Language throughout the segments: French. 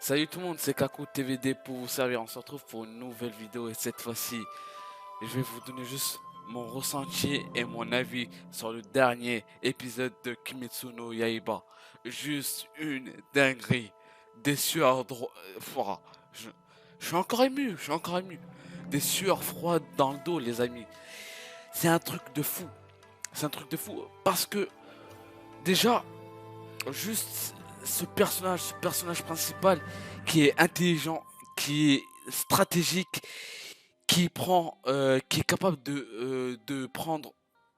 Salut tout le monde, c'est Kaku TVD pour vous servir. On se retrouve pour une nouvelle vidéo et cette fois-ci, je vais vous donner juste mon ressenti et mon avis sur le dernier épisode de Kimetsu no Yaiba. Juste une dinguerie, des sueurs froides. Je suis encore ému, je suis encore ému. Des sueurs froides dans le dos, les amis. C'est un truc de fou. C'est un truc de fou parce que déjà, juste ce personnage principal qui est intelligent, qui est stratégique, qui est capable de prendre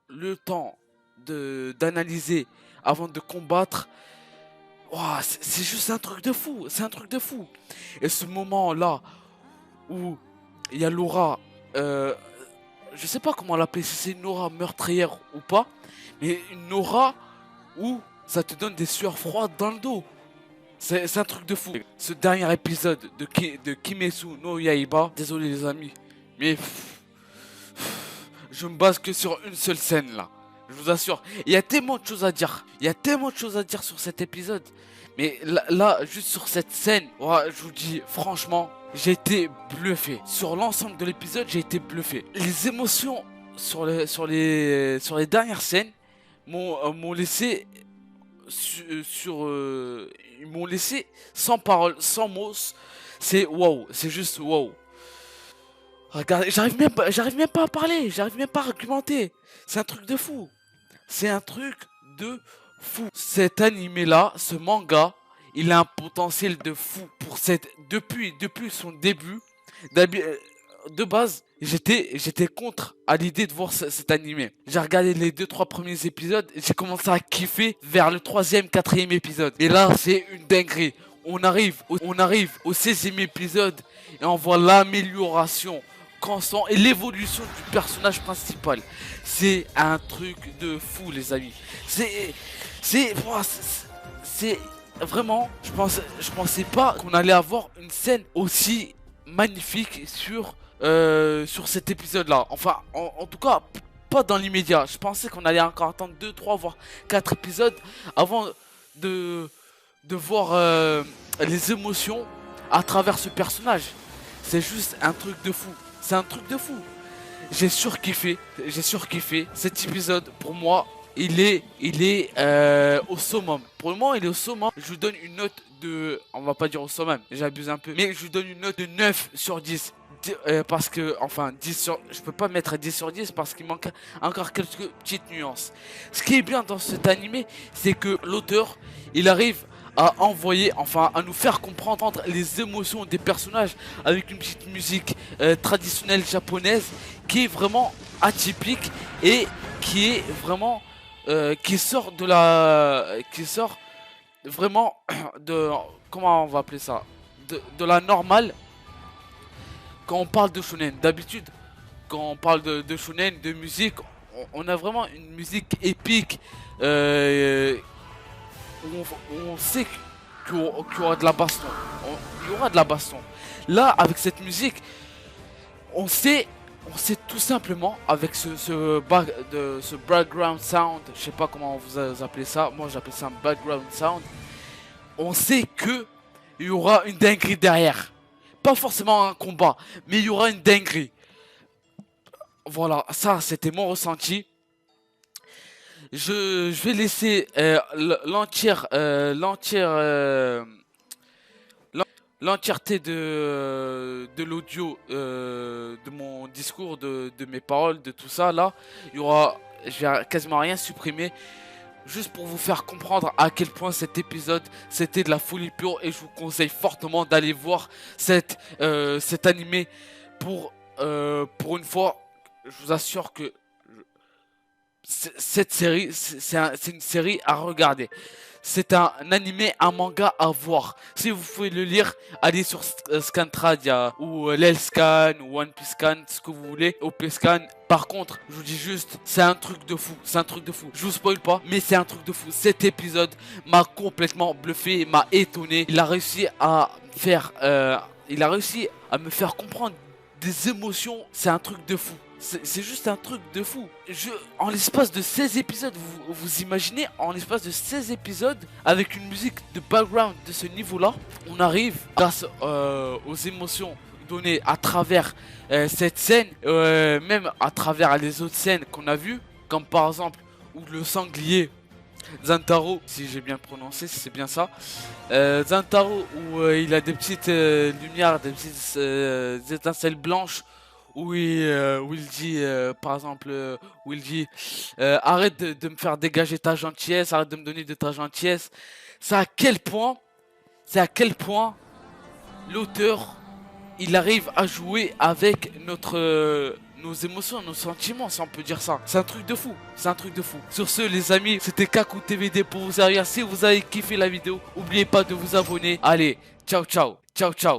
le temps d'analyser avant de combattre. Ouah, c'est juste un truc de fou, c'est un truc de fou. Et ce moment-là où il y a Laura, je sais pas comment l'appeler, si c'est une aura meurtrière ou pas, mais une aura où ça te donne des sueurs froides dans le dos. C'est un truc de fou. Ce dernier épisode de Kimetsu no Yaiba, désolé les amis, mais je me base que sur une seule scène là. Je vous assure, il y a tellement de choses à dire. Il y a tellement de choses à dire sur cet épisode. Mais là, juste sur cette scène, ouais, je vous dis franchement, j'ai été bluffé. Sur l'ensemble de l'épisode, j'ai été bluffé. Les émotions sur les dernières scènes m'ont laissé ils m'ont laissé sans parole, sans mots. C'est wow, c'est juste wow. Regardez, j'arrive même pas à parler, j'arrive même pas à argumenter. C'est un truc de fou. C'est un truc de fou. Cet animé là, ce manga, il a un potentiel de fou pour depuis son début. De base, j'étais contre à l'idée de voir cet animé. J'ai regardé les 2-3 premiers épisodes et j'ai commencé à kiffer vers le 3e, 4e épisode. Et là, c'est une dinguerie. On arrive au 16e épisode et on voit l'amélioration constante et l'évolution du personnage principal. C'est un truc de fou, les amis. C'est vraiment, je pensais pas qu'on allait avoir une scène aussi magnifique sur cet épisode-là. Enfin, en tout cas, pas dans l'immédiat. Je pensais qu'on allait encore attendre 2, 3, voire 4 épisodes avant de, de voir les émotions à travers ce personnage. C'est juste un truc de fou. C'est un truc de fou. J'ai surkiffé. Cet épisode, pour moi, il est au summum. Pour le moment, il est au summum. Je vous donne une note de... On va pas dire au summum, j'abuse un peu. Mais je vous donne une note de 9 sur 10. Parce que, enfin, 10 sur... Je peux pas mettre 10 sur 10 parce qu'il manque encore quelques petites nuances. Ce qui est bien dans cet animé, c'est que l'auteur, il arrive à envoyer, enfin à nous faire comprendre les émotions des personnages avec une petite musique traditionnelle japonaise qui est vraiment atypique et qui est vraiment qui sort vraiment de, comment on va appeler ça, de la normale quand on parle de shonen. D'habitude quand on parle de shonen, de musique, on a vraiment une musique épique où on sait qu'il y aura de la baston. Il y aura de la baston. Là, avec cette musique, on sait tout simplement, avec ce background sound, je sais pas comment vous appelez ça, moi j'appelle ça un background sound, on sait que il y aura une dinguerie derrière. Pas forcément un combat, mais il y aura une dinguerie. Voilà, ça c'était mon ressenti. Je vais laisser l'entièreté de l'audio de mon discours, de mes paroles, de tout ça là. Je vais quasiment rien supprimer, juste pour vous faire comprendre à quel point cet épisode c'était de la folie pure, et je vous conseille fortement d'aller voir cet animé pour une fois. Je vous assure que cette série, c'est une série à regarder. C'est un animé, un manga à voir. Si vous pouvez le lire, allez sur Scantradia ou l'Elscan ou One Piece Scan, ce que vous voulez, OP Scan. Par contre, je vous dis juste, c'est un truc de fou. C'est un truc de fou. Je vous spoil pas, mais c'est un truc de fou. Cet épisode m'a complètement bluffé, m'a étonné. Il a réussi à me faire comprendre des émotions. C'est un truc de fou. C'est juste un truc de fou. En l'espace de 16 épisodes, vous imaginez, en l'espace de 16 épisodes, avec une musique de background de ce niveau-là, on arrive, grâce aux émotions données à travers cette scène, même à travers les autres scènes qu'on a vues, comme par exemple, où le sanglier Zantaro, si j'ai bien prononcé, si c'est bien ça. Zantaro, où il a des petites lumières, des petites étincelles blanches, où il dit, par exemple, où il dit arrête de me faire dégager ta gentillesse, arrête de me donner de ta gentillesse. C'est à quel point, c'est à quel point l'auteur, il arrive à jouer avec nos émotions, nos sentiments, si on peut dire ça. C'est un truc de fou, c'est un truc de fou. Sur ce, les amis, c'était Kaku TVD pour vous servir. Si vous avez kiffé la vidéo, n'oubliez pas de vous abonner. Allez, ciao, ciao, ciao, ciao.